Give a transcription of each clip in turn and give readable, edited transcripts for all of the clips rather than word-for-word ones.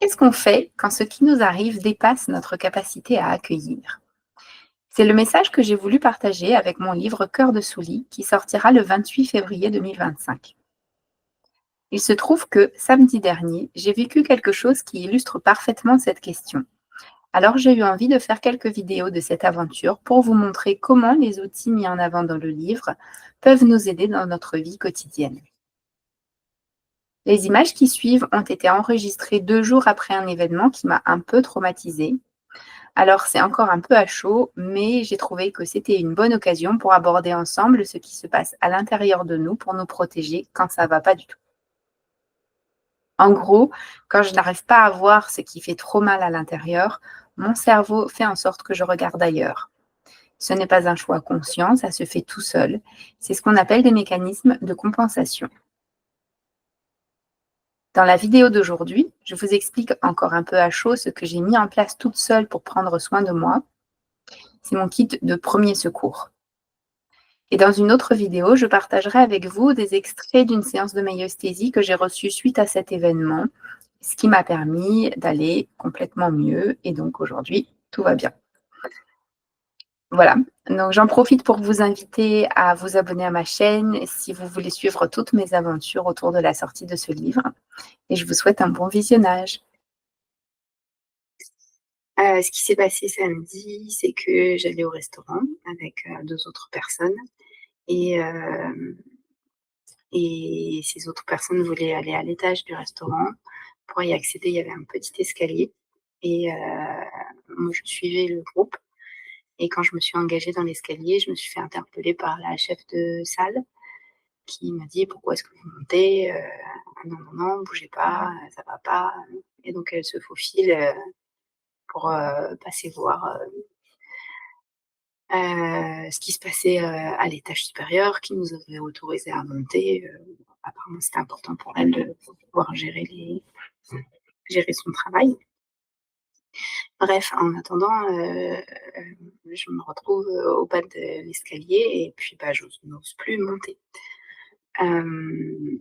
Qu'est-ce qu'on fait quand ce qui nous arrive dépasse notre capacité à accueillir? C'est le message que j'ai voulu partager avec mon livre Cœur de Soulis qui sortira le 28 février 2025. Il se trouve que samedi dernier, j'ai vécu quelque chose qui illustre parfaitement cette question. Alors j'ai eu envie de faire quelques vidéos de cette aventure pour vous montrer comment les outils mis en avant dans le livre peuvent nous aider dans notre vie quotidienne. Les images qui suivent ont été enregistrées 2 jours après un événement qui m'a un peu traumatisée. Alors, c'est encore un peu à chaud, mais j'ai trouvé que c'était une bonne occasion pour aborder ensemble ce qui se passe à l'intérieur de nous pour nous protéger quand ça va pas du tout. En gros, quand je n'arrive pas à voir ce qui fait trop mal à l'intérieur, mon cerveau fait en sorte que je regarde ailleurs. Ce n'est pas un choix conscient, ça se fait tout seul. C'est ce qu'on appelle des mécanismes de compensation. Dans la vidéo d'aujourd'hui, je vous explique encore un peu à chaud ce que j'ai mis en place toute seule pour prendre soin de moi. C'est mon kit de premier secours. Et dans une autre vidéo, je partagerai avec vous des extraits d'une séance de myosthésie que j'ai reçue suite à cet événement, ce qui m'a permis d'aller complètement mieux. Et donc aujourd'hui, tout va bien. Voilà, donc j'en profite pour vous inviter à vous abonner à ma chaîne si vous voulez suivre toutes mes aventures autour de la sortie de ce livre. Et je vous souhaite un bon visionnage. Ce qui s'est passé samedi, c'est que j'allais au restaurant avec, 2 autres personnes et ces autres personnes voulaient aller à l'étage du restaurant. Pour y accéder, il y avait un petit escalier et moi je suivais le groupe et quand je me suis engagée dans l'escalier, je me suis fait interpeller par la chef de salle qui m'a dit: «Pourquoi est-ce que vous montez? Non, non, non, bougez pas, ça va pas». Et donc elle se faufile, pour, passer voir, ce qui se passait, à l'étage supérieur, qui nous avait autorisés à monter. Apparemment, c'était important pour elle de pouvoir gérer son travail. Bref, en attendant, je me retrouve, au bas de l'escalier et puis, bah, je n'ose plus monter. Hem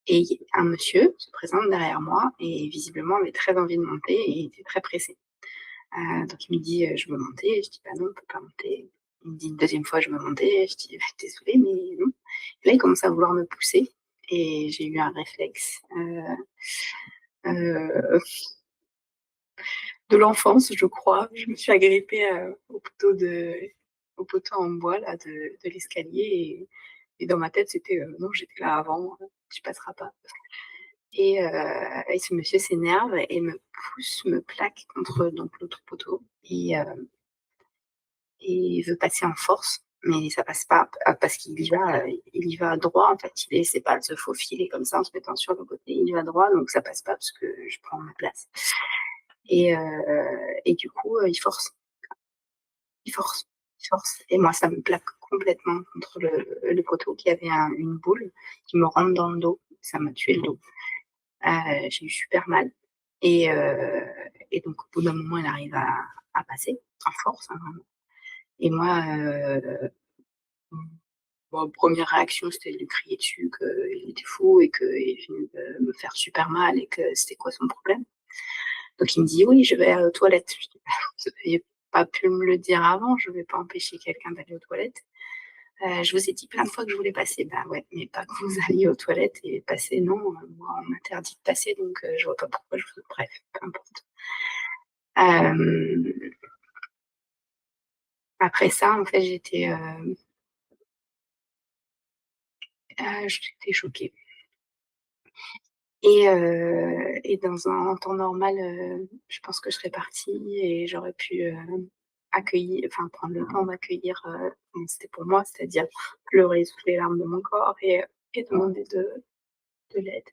et un monsieur se présente derrière moi et visiblement avait très envie de monter et était très pressé. Donc il me dit: «Je veux monter». Je dis: «Bah non, on peut pas monter». Il me dit une deuxième fois: «Je veux monter». Je dis: «Bah désolée, mais non». Et là, il commence à vouloir me pousser et j'ai eu un réflexe, heu, de l'enfance, je crois. Je me suis agrippée, au poteau en bois là de l'escalier et dans ma tête, c'était: «Non, j'étais là avant, tu passeras pas». Et ce monsieur s'énerve et me pousse, me plaque contre donc l'autre poteau et veut passer en force, mais ça passe pas parce il y va droit en fait. Il essaie pas de se faufiler comme ça en se mettant sur le côté. Il y va droit donc ça passe pas parce que je prends ma place et du coup, il force, il force et moi ça me plaque complètement contre le poteau qui avait une boule qui me rentre dans le dos. Ça m'a tué le dos. J'ai eu super mal et donc au bout d'un moment, il arrive à passer en force, hein, vraiment. Et moi, bon, première réaction, c'était de lui crier dessus qu'il était fou et qu'il venait de me faire super mal et que c'était quoi son problème. Donc il me dit: «Oui, je vais aux toilettes». Je dis: «Bah, vous auriez pas pu me le dire avant, je vais pas empêcher quelqu'un d'aller aux toilettes. Je vous ai dit plein de fois que je voulais passer». «Bah ouais, mais pas que vous alliez aux toilettes et passer non, moi on m'interdit de passer donc je vois pas pourquoi je vous» bref, peu importe. Hem, Après ça, en fait, j'étais choquée. Et dans un temps normal, je pense que je serais partie et j'aurais pu, prendre le temps d'accueillir, comment c'était pour moi, c'est-à-dire pleurer toutes les larmes de mon corps et demander de l'aide.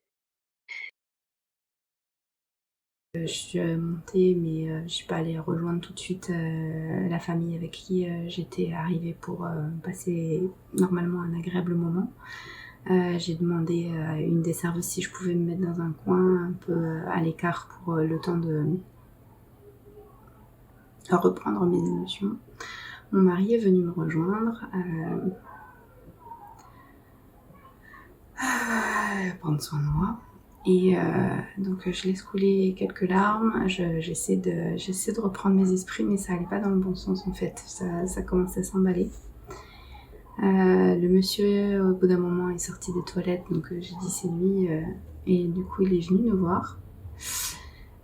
Je suis, montée mais je suis pas allée rejoindre tout de suite, la famille avec qui, j'étais arrivée pour, passer normalement un agréable moment. J'ai demandé à une des serveuses si je pouvais me mettre dans un coin un peu, à l'écart pour, le temps de reprendre mes émotions. Mon mari est venu me rejoindre, prendre soin de moi Et donc je laisse couler quelques larmes, j'essaie de reprendre mes esprits, mais ça allait pas dans le bon sens en fait, ça commençait à s'emballer. Le monsieur, au bout d'un moment, est sorti des toilettes, donc j'ai dit c'est lui, et du coup il est venu nous voir.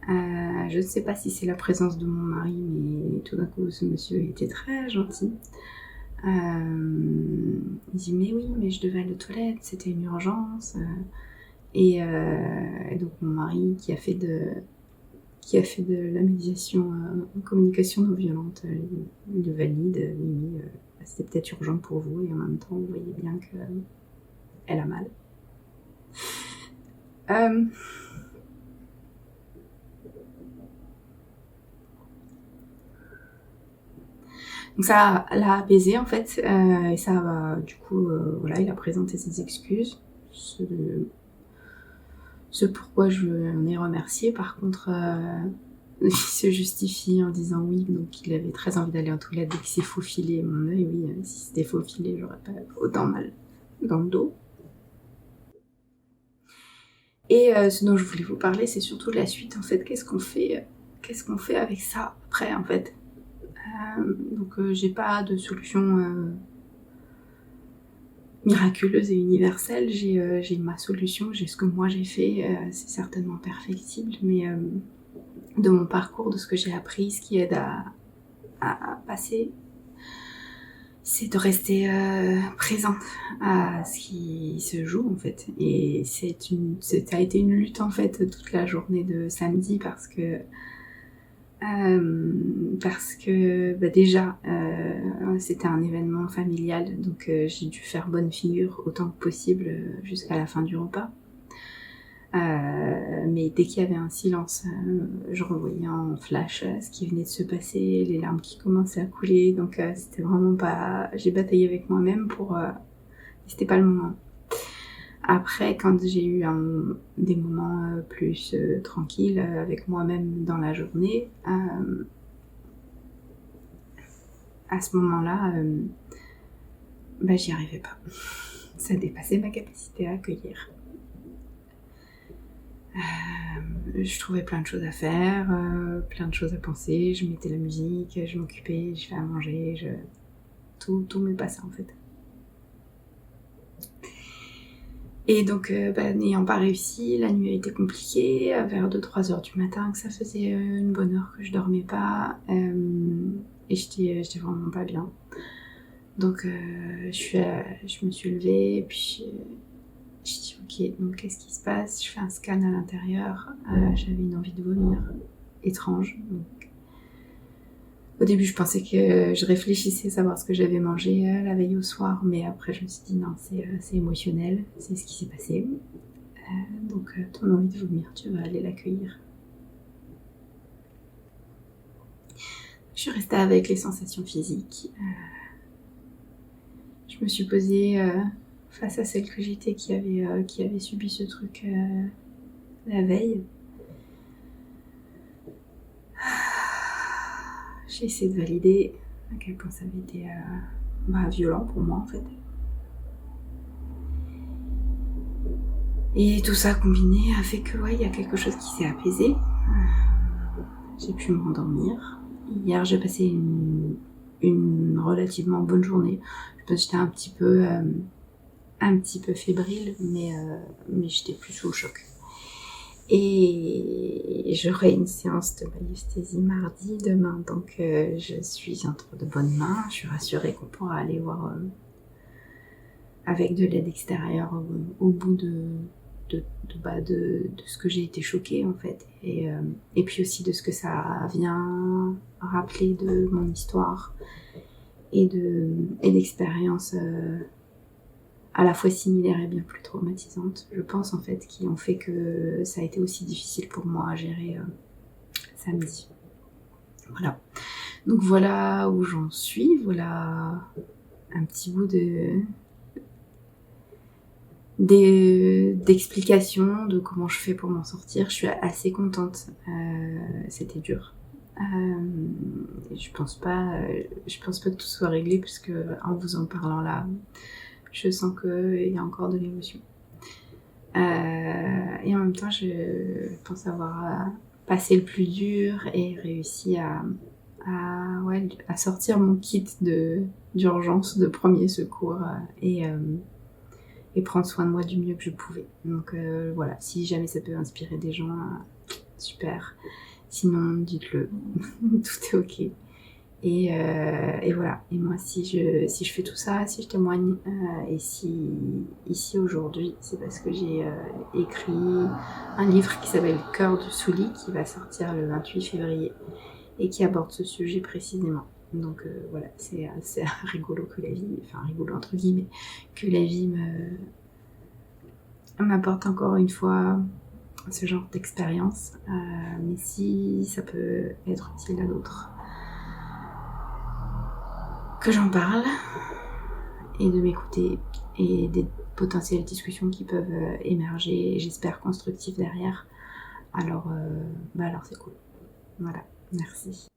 Je ne sais pas si c'est la présence de mon mari, mais tout d'un coup ce monsieur était très gentil. Il dit mais oui, mais je devais aller aux toilettes, c'était une urgence. Et donc mon mari qui a fait de la médiation en communication non violente, il le valide, oui, c'était peut-être urgent pour vous, et en même temps vous voyez bien qu'elle a mal. Donc ça l'a apaisé en fait, et ça du coup voilà, il a présenté ses excuses, ce pourquoi je l'en ai remercié. Par contre il se justifie en disant oui, donc il avait très envie d'aller en toilette dès qu'il s'est faufilé. Mon œil, oui, si c'était faufilé, j'aurais pas autant mal dans le dos. Et ce dont je voulais vous parler, c'est surtout de la suite en fait. Qu'est-ce qu'on fait avec ça après en fait. Donc j'ai pas de solution miraculeuse et universelle. J'ai ma solution, j'ai ce que moi j'ai fait. C'est certainement perfectible, mais de mon parcours, de ce que j'ai appris, ce qui aide à passer, c'est de rester présente à ce qui se joue en fait. Et ça a été une lutte en fait toute la journée de samedi, parce que déjà c'était un événement familial, donc j'ai dû faire bonne figure autant que possible jusqu'à la fin du repas. Mais dès qu'il y avait un silence, je revoyais en flash ce qui venait de se passer, les larmes qui commençaient à couler, donc c'était vraiment pas... J'ai bataillé avec moi-même pour... C'était pas le moment. Après, quand j'ai eu des moments plus tranquilles avec moi-même dans la journée, à ce moment-là, j'y arrivais pas. Ça dépassait ma capacité à accueillir. Je trouvais plein de choses à faire, plein de choses à penser, je mettais la musique, je m'occupais, je faisais à manger, tout me passait en fait. Et donc n'ayant pas réussi, la nuit a été compliquée, vers 2-3 heures du matin, que ça faisait une bonne heure que je dormais pas, et j'étais vraiment pas bien. Donc je me suis levée, et puis j'ai dit ok, donc qu'est-ce qui se passe? Je fais un scan à l'intérieur, j'avais une envie de vomir étrange. Donc, au début je pensais que je réfléchissais à savoir ce que j'avais mangé la veille au soir, mais après je me suis dit non, c'est émotionnel, c'est ce qui s'est passé. Donc ton envie de vomir, tu vas aller l'accueillir. Je suis restée avec les sensations physiques. Je me suis posée face à celle que j'étais qui avait subi ce truc la veille. J'ai essayé de valider à quel point ça avait été violent pour moi en fait. Et tout ça combiné a fait que il y a quelque chose qui s'est apaisé. J'ai pu me rendormir. Hier j'ai passé une relativement bonne journée. Je pense que j'étais un petit peu fébrile, mais j'étais plus sous le choc. Et j'aurai une séance de maïesthésie mardi demain, donc je suis entre de bonnes mains. Je suis rassurée qu'on pourra aller voir avec de l'aide extérieure au bout de ce que j'ai été choquée en fait, et puis aussi de ce que ça vient rappeler de mon histoire et d'expériences à la fois similaires et bien plus traumatisantes, je pense en fait, qui ont fait que ça a été aussi difficile pour moi à gérer samedi. Voilà. Donc voilà où j'en suis, voilà un petit bout d'explications de comment je fais pour m'en sortir. Je suis assez contente. C'était dur. Je pense pas que tout soit réglé, parce que en vous en parlant là, je sens qu'il y a encore de l'émotion. Et en même temps, je pense avoir passé le plus dur et réussi à sortir mon kit d'urgence, de premier secours, et prendre soin de moi du mieux que je pouvais. Donc voilà, si jamais ça peut inspirer des gens, super. Sinon, dites-le, tout est ok. Et voilà. Et moi, si je fais tout ça, si je témoigne, et si ici aujourd'hui, c'est parce que j'ai écrit un livre qui s'appelle Cœur de Souli, qui va sortir le 28 février et qui aborde ce sujet précisément. Donc voilà, c'est assez rigolo que la vie, enfin rigolo entre guillemets, que la vie m'apporte encore une fois ce genre d'expérience. Mais si ça peut être utile à d'autres, que j'en parle et de m'écouter et des potentielles discussions qui peuvent émerger, j'espère constructives derrière. Alors c'est cool. Voilà, merci.